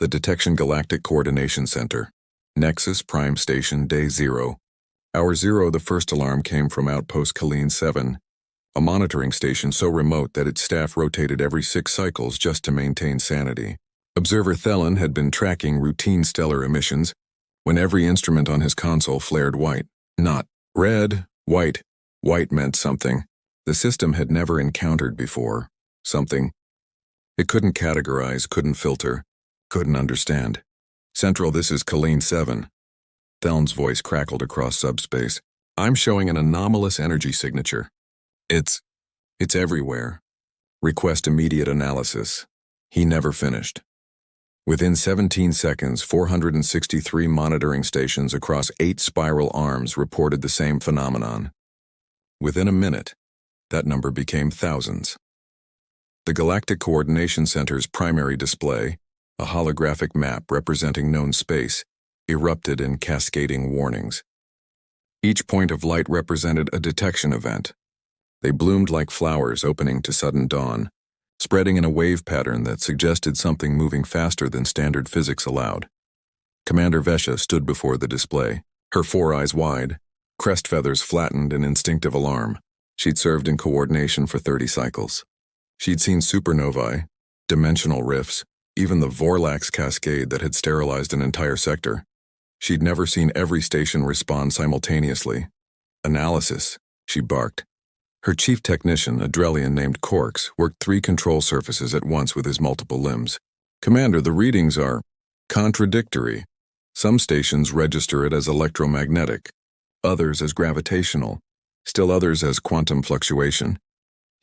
The Detection Galactic Coordination Center. Nexus Prime Station, Day 0. Hour 0. The first alarm came from Outpost Colleen 7, a monitoring station so remote that its staff rotated every 6 cycles just to maintain sanity. Observer Thelen had been tracking routine stellar emissions when every instrument on his console flared white. Not red, white. White meant something the system had never encountered before. Something it couldn't categorize, couldn't filter, couldn't understand. Central, this is Colleen 7. Thelen's voice crackled across subspace. I'm showing an anomalous energy signature. It's everywhere. Request immediate analysis. He never finished. Within 17 seconds, 463 monitoring stations across 8 spiral arms reported the same phenomenon. Within a minute, that number became thousands. The Galactic Coordination Center's primary display, a holographic map representing known space, erupted in cascading warnings. Each point of light represented a detection event. They bloomed like flowers opening to sudden dawn, spreading in a wave pattern that suggested something moving faster than standard physics allowed. Commander Vesha stood before the display, her 4 eyes wide, crest feathers flattened in instinctive alarm. She'd served in coordination for 30 cycles. She'd seen supernovae, dimensional rifts, even the Vorlax cascade that had sterilized an entire sector. She'd never seen every station respond simultaneously. Analysis, she barked. Her chief technician, a Drellian named Orcs, worked 3 control surfaces at once with his multiple limbs. Commander, the readings are contradictory. Some stations register it as electromagnetic, others as gravitational, still others as quantum fluctuation.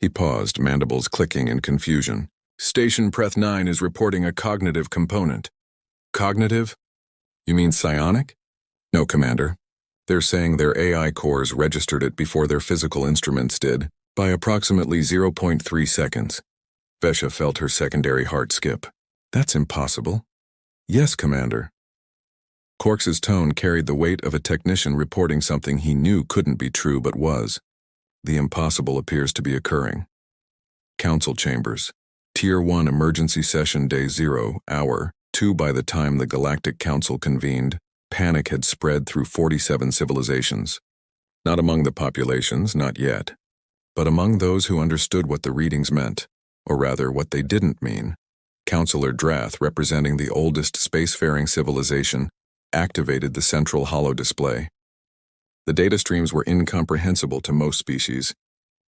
He paused, mandibles clicking in confusion. Station Preth 9 is reporting a cognitive component. Cognitive? You mean psionic? No, Commander. They're saying their AI cores registered it before their physical instruments did, by approximately 0.3 seconds. Vesha felt her secondary heart skip. That's impossible. Yes, Commander. Corks's tone carried the weight of a technician reporting something he knew couldn't be true but was. The impossible appears to be occurring. Council chambers. Tier 1 emergency session, Day 0, Hour 2. By the time the Galactic Council convened, panic had spread through 47 civilizations. Not among the populations, not yet, but among those who understood what the readings meant, or rather what they didn't mean. Councillor Drath, representing the oldest spacefaring civilization, activated the central holo display. The data streams were incomprehensible to most species,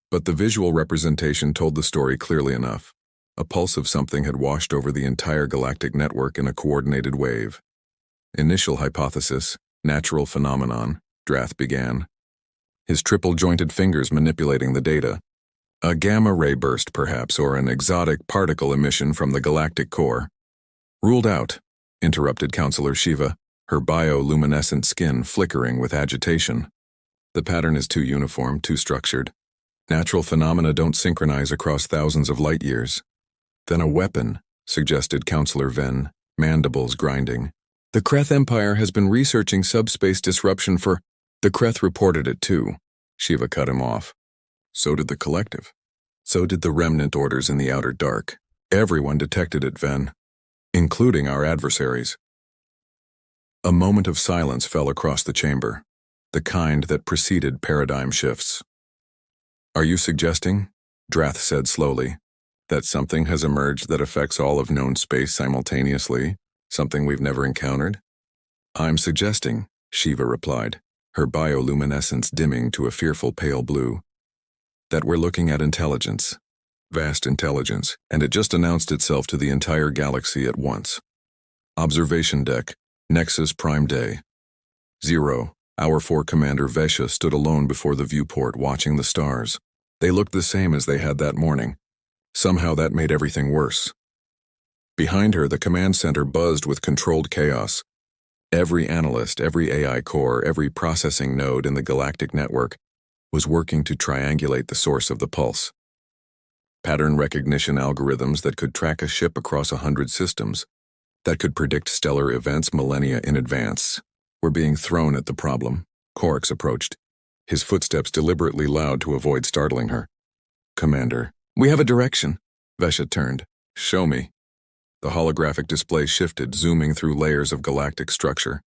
but the visual representation told the story clearly enough. A pulse of something had washed over the entire galactic network in a coordinated wave. Initial hypothesis, natural phenomenon, Drath began, his triple-jointed fingers manipulating the data. A gamma-ray burst, perhaps, or an exotic particle emission from the galactic core. Ruled out, interrupted Councillor Shiva, her bioluminescent skin flickering with agitation. The pattern is too uniform, too structured. Natural phenomena don't synchronize across thousands of light years. Then a weapon, suggested Councillor Venn, mandibles grinding. The Kreth Empire has been researching subspace disruption for... The Kreth reported it too. Shiva cut him off. So did the Collective. So did the remnant orders in the outer dark. Everyone detected it, Venn, including our adversaries. A moment of silence fell across the chamber, the kind that preceded paradigm shifts. Are you suggesting, Drath said slowly, that something has emerged that affects all of known space simultaneously, something we've never encountered? I'm suggesting, Shiva replied, her bioluminescence dimming to a fearful pale blue, that we're looking at intelligence, vast intelligence, and it just announced itself to the entire galaxy at once. Observation deck, Nexus Prime Day 0, Hour 4. Commander Vesha stood alone before the viewport watching the stars. They looked the same as they had that morning. Somehow that made everything worse. Behind her, the command center buzzed with controlled chaos. Every analyst, every AI core, every processing node in the galactic network was working to triangulate the source of the pulse. Pattern recognition algorithms that could track a ship across 100 systems, that could predict stellar events millennia in advance, were being thrown at the problem. Orcs approached, his footsteps deliberately loud to avoid startling her. Commander, we have a direction. Vesha turned. Show me. The holographic display shifted, zooming through layers of galactic structure,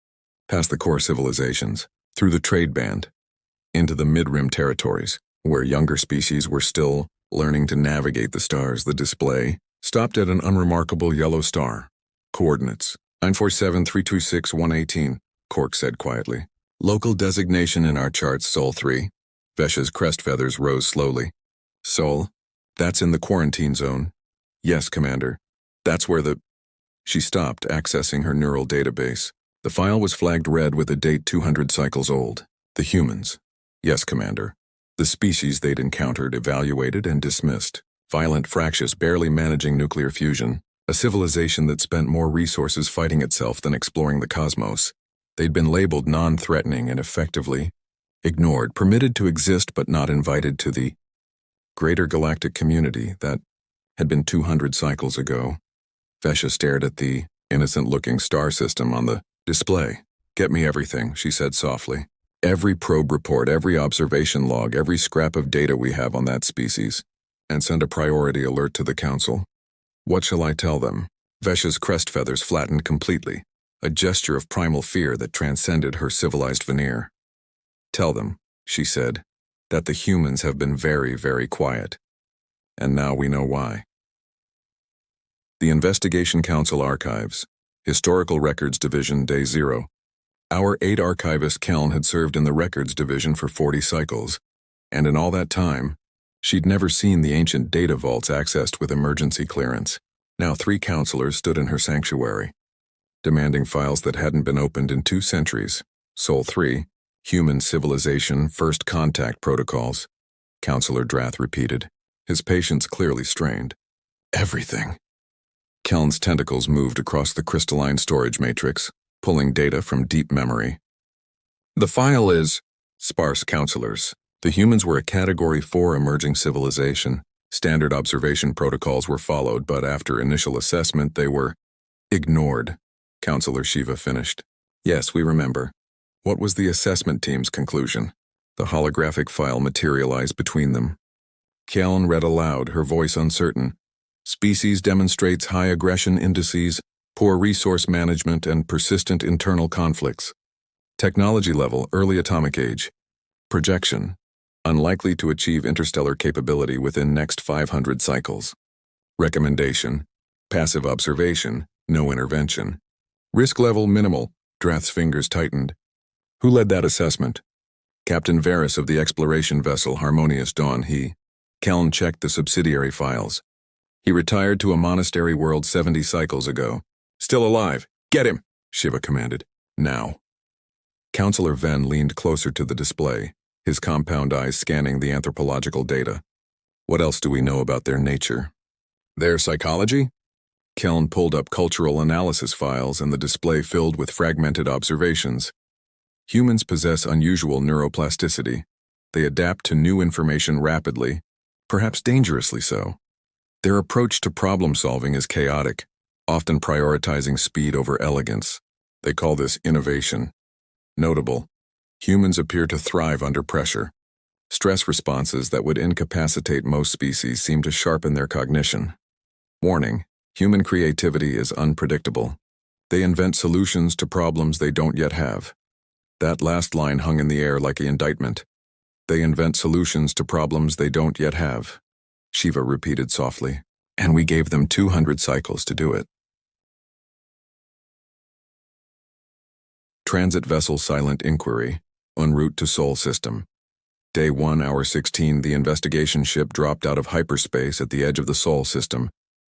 past the core civilizations, through the trade band, into the mid-rim territories, where younger species were still learning to navigate the stars. The display stopped at an unremarkable yellow star. Coordinates: 947-326-118, Cork said quietly. Local designation in our charts, Sol 3. Vesh's crest feathers rose slowly. Sol, that's in the quarantine zone. Yes, Commander. That's where the... She stopped, accessing her neural database. The file was flagged red with a date 200 cycles old. The humans. Yes, Commander. The species they'd encountered, evaluated, and dismissed. Violent, fractious, barely managing nuclear fusion. A civilization that spent more resources fighting itself than exploring the cosmos. They'd been labeled non-threatening and effectively ignored, permitted to exist but not invited to the greater galactic community that had been 200 cycles ago. Vesha stared at the innocent-looking star system on the display. Get me everything, she said softly. Every probe report, every observation log, every scrap of data we have on that species. And send a priority alert to the Council. What shall I tell them? Vesha's crest feathers flattened completely, a gesture of primal fear that transcended her civilized veneer. Tell them, she said, that the humans have been very, very quiet. And now we know why. The Investigation Council Archives, Historical Records Division, Day 0. Our 8 archivist Keln had served in the Records Division for 40 cycles, and in all that time, she'd never seen the ancient data vaults accessed with emergency clearance. Now 3 counselors stood in her sanctuary, demanding files that hadn't been opened in 2 centuries. Sol 3, Human Civilization First Contact Protocols, Counselor Drath repeated, his patience clearly strained. Everything. Keln's tentacles moved across the crystalline storage matrix, pulling data from deep memory. The file is sparse, counselors. The humans were a Category 4 emerging civilization. Standard observation protocols were followed, but after initial assessment, they were ignored. Counselor Shiva finished. Yes, we remember. What was the assessment team's conclusion? The holographic file materialized between them. Keln read aloud, her voice uncertain. Species demonstrates high aggression indices, poor resource management, and persistent internal conflicts. Technology level, early atomic age. Projection. Unlikely to achieve interstellar capability within next 500 cycles. Recommendation. Passive observation, no intervention. Risk level minimal. Drath's fingers tightened. Who led that assessment? Captain Varys of the exploration vessel Harmonious Dawn. Keln checked the subsidiary files. He retired to a monastery world 70 cycles ago. Still alive. Get him, Shiva commanded. Now. Counselor Venn leaned closer to the display, his compound eyes scanning the anthropological data. What else do we know about their nature? Their psychology? Keln pulled up cultural analysis files and the display filled with fragmented observations. Humans possess unusual neuroplasticity. They adapt to new information rapidly, perhaps dangerously so. Their approach to problem-solving is chaotic, often prioritizing speed over elegance. They call this innovation. Notable. Humans appear to thrive under pressure. Stress responses that would incapacitate most species seem to sharpen their cognition. Warning: human creativity is unpredictable. They invent solutions to problems they don't yet have. That last line hung in the air like an indictment. They invent solutions to problems they don't yet have. Shiva repeated softly, and we gave them 200 cycles to do it. Transit Vessel Silent Inquiry, en route to Sol System. Day 1, Hour 16, the investigation ship dropped out of hyperspace at the edge of the Sol System,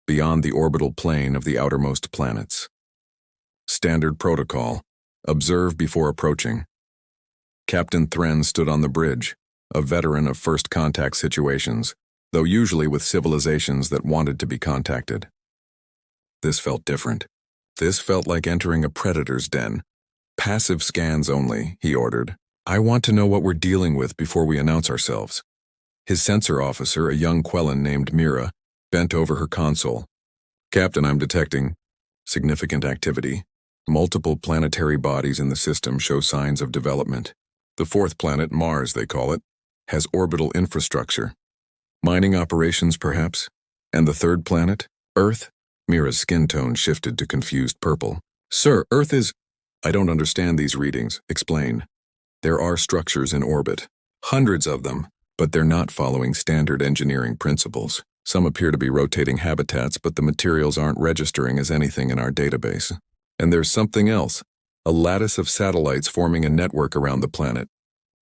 beyond the orbital plane of the outermost planets. Standard protocol: observe before approaching. Captain Thren stood on the bridge, a veteran of first contact situations, though usually with civilizations that wanted to be contacted. This felt different. This felt like entering a predator's den. Passive scans only, he ordered. I want to know what we're dealing with before we announce ourselves. His sensor officer, a young Quellan named Mira, bent over her console. Captain, I'm detecting significant activity. Multiple planetary bodies in the system show signs of development. The 4th planet, Mars they call it, has orbital infrastructure. Mining operations, perhaps? And the 3rd planet, Earth? Mira's skin tone shifted to confused purple. Sir, Earth is… I don't understand these readings. Explain. There are structures in orbit. Hundreds of them, but they're not following standard engineering principles. Some appear to be rotating habitats, but the materials aren't registering as anything in our database. And there's something else. A lattice of satellites forming a network around the planet.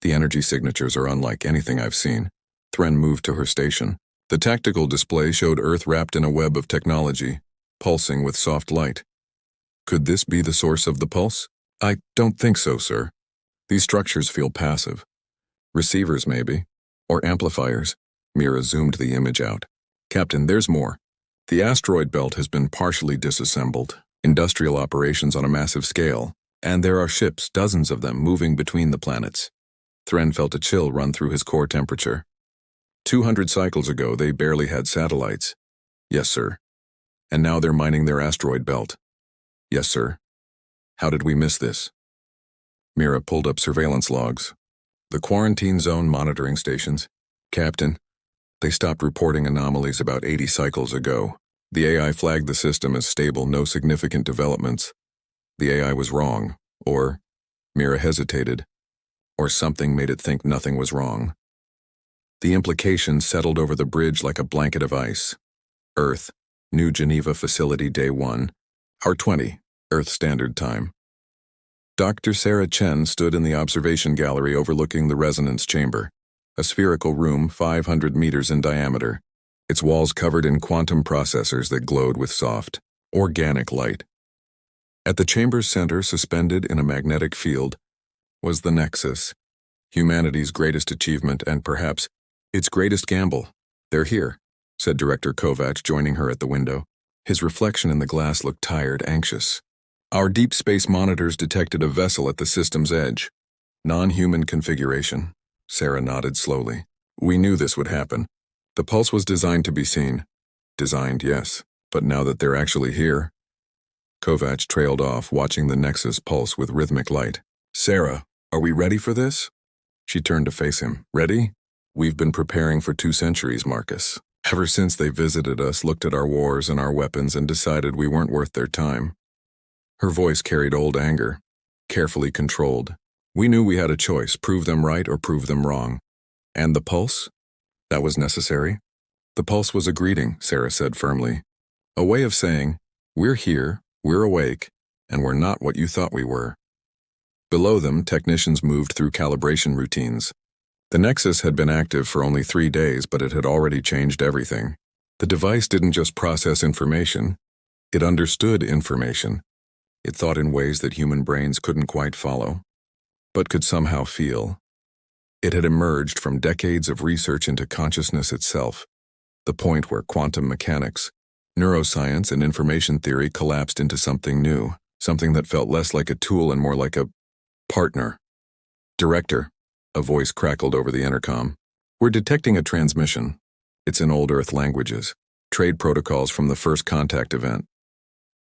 The energy signatures are unlike anything I've seen. Thren moved to her station. The tactical display showed Earth wrapped in a web of technology, pulsing with soft light. Could this be the source of the pulse? I don't think so, sir. These structures feel passive. Receivers, maybe. Or amplifiers. Mira zoomed the image out. Captain, there's more. The asteroid belt has been partially disassembled. Industrial operations on a massive scale. And there are ships, dozens of them, moving between the planets. Thren felt a chill run through his core temperature. 200 cycles ago, they barely had satellites. Yes, sir. And now they're mining their asteroid belt. Yes, sir. How did we miss this? Mira pulled up surveillance logs. The quarantine zone monitoring stations. Captain, they stopped reporting anomalies about 80 cycles ago. The AI flagged the system as stable, no significant developments. The AI was wrong, or… Mira hesitated. Or something made it think nothing was wrong. The implications settled over the bridge like a blanket of ice. Earth, New Geneva Facility, Day 1, Hour 20, Earth Standard Time. Dr. Sarah Chen stood in the observation gallery overlooking the resonance chamber, a spherical room 500 meters in diameter, its walls covered in quantum processors that glowed with soft, organic light. At the chamber's center, suspended in a magnetic field, was the Nexus, humanity's greatest achievement and perhaps its greatest gamble. They're here, said Director Kovac, joining her at the window. His reflection in the glass looked tired, anxious. Our deep space monitors detected a vessel at the system's edge. Non-human configuration. Sarah nodded slowly. We knew this would happen. The pulse was designed to be seen. Designed, yes, but now that they're actually here… Kovac trailed off, watching the Nexus pulse with rhythmic light. Sarah, are we ready for this? She turned to face him. Ready? We've been preparing for 2 centuries, Marcus. Ever since they visited us, looked at our wars and our weapons and decided we weren't worth their time. Her voice carried old anger, carefully controlled. We knew we had a choice, prove them right or prove them wrong. And the pulse? That was necessary. The pulse was a greeting, Sarah said firmly. A way of saying, we're here, we're awake, and we're not what you thought we were. Below them, technicians moved through calibration routines. The Nexus had been active for only 3 days, but it had already changed everything. The device didn't just process information, it understood information. It thought in ways that human brains couldn't quite follow, but could somehow feel. It had emerged from decades of research into consciousness itself, the point where quantum mechanics, neuroscience, and information theory collapsed into something new, something that felt less like a tool and more like a partner. Director, a voice crackled over the intercom. We're detecting a transmission. It's in old Earth languages, trade protocols from the first contact event.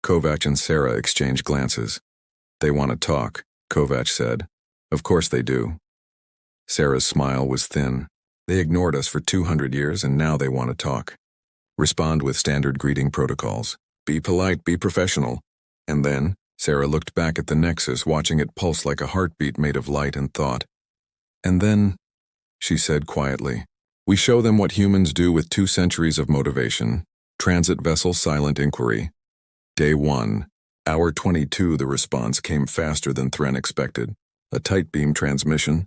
Kovac and Sarah exchanged glances. They want to talk, Kovac said. Of course they do. Sarah's smile was thin. They ignored us for 200 years and now they want to talk. Respond with standard greeting protocols. Be polite, be professional. And then, Sarah looked back at the Nexus, watching it pulse like a heartbeat made of light and thought. And then, she said quietly, we show them what humans do with 2 centuries of motivation. Transit vessel silent inquiry. Day 1, Hour 22, the response came faster than Thren expected. A tight beam transmission,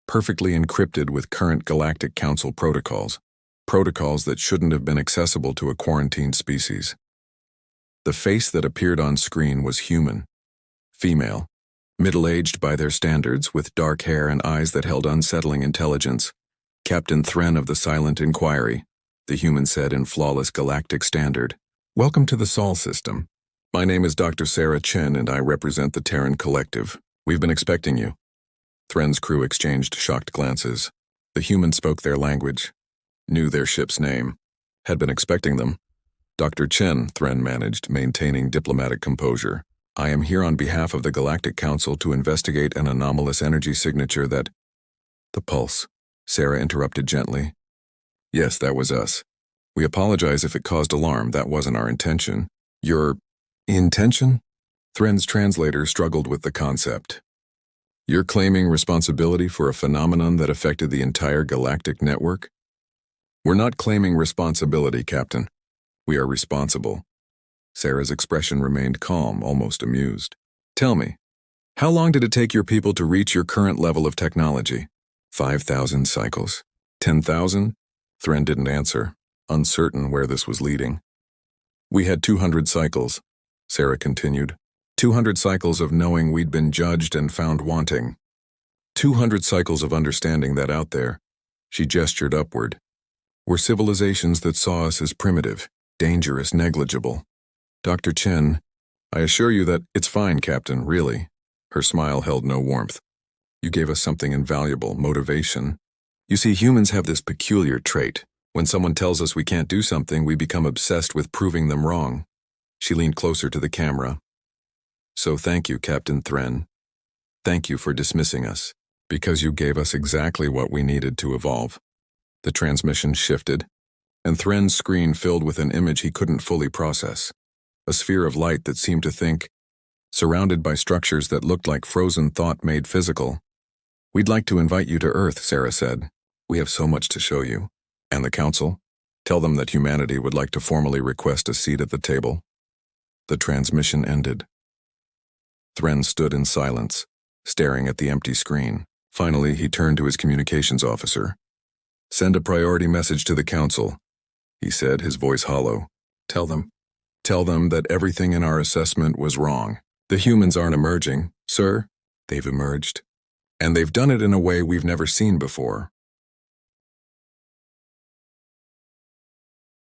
perfectly encrypted with current Galactic Council protocols. Protocols that shouldn't have been accessible to a quarantined species. The face that appeared on screen was human. Female. Middle-aged by their standards, with dark hair and eyes that held unsettling intelligence. Captain Thren of the Silent Inquiry, the human said in flawless galactic standard. Welcome to the Sol system. My name is Dr. Sarah Chen and I represent the Terran Collective. We've been expecting you. Thren's crew exchanged shocked glances. The human spoke their language, knew their ship's name, had been expecting them. Dr. Chen, Thren managed, maintaining diplomatic composure. I am here on behalf of the Galactic Council to investigate an anomalous energy signature that… The pulse, Sarah interrupted gently. Yes, that was us. We apologize if it caused alarm, that wasn't our intention. Your intention? Thren's translator struggled with the concept. You're claiming responsibility for a phenomenon that affected the entire galactic network? We're not claiming responsibility, Captain. We are responsible. Sarah's expression remained calm, almost amused. Tell me, how long did it take your people to reach your current level of technology? 5,000 cycles. 10,000? Thren didn't answer, uncertain where this was leading. We had 200 cycles, Sarah continued. 200 cycles of knowing we'd been judged and found wanting. 200 cycles of understanding that out there, she gestured upward, were civilizations that saw us as primitive, dangerous, negligible. Dr. Chen, I assure you that it's fine, Captain, really. Her smile held no warmth. You gave us something invaluable, motivation. You see, humans have this peculiar trait. When someone tells us we can't do something, we become obsessed with proving them wrong. She leaned closer to the camera. So thank you, Captain Thren. Thank you for dismissing us, because you gave us exactly what we needed to evolve. The transmission shifted, and Thren's screen filled with an image he couldn't fully process. A sphere of light that seemed to think, surrounded by structures that looked like frozen thought made physical. We'd like to invite you to Earth, Sarah said. We have so much to show you. And the Council? Tell them that humanity would like to formally request a seat at the table. The transmission ended. Thren stood in silence, staring at the empty screen. Finally, he turned to his communications officer. Send a priority message to the Council, he said, his voice hollow. Tell them that everything in our assessment was wrong. The humans aren't emerging, sir. They've emerged. And they've done it in a way we've never seen before.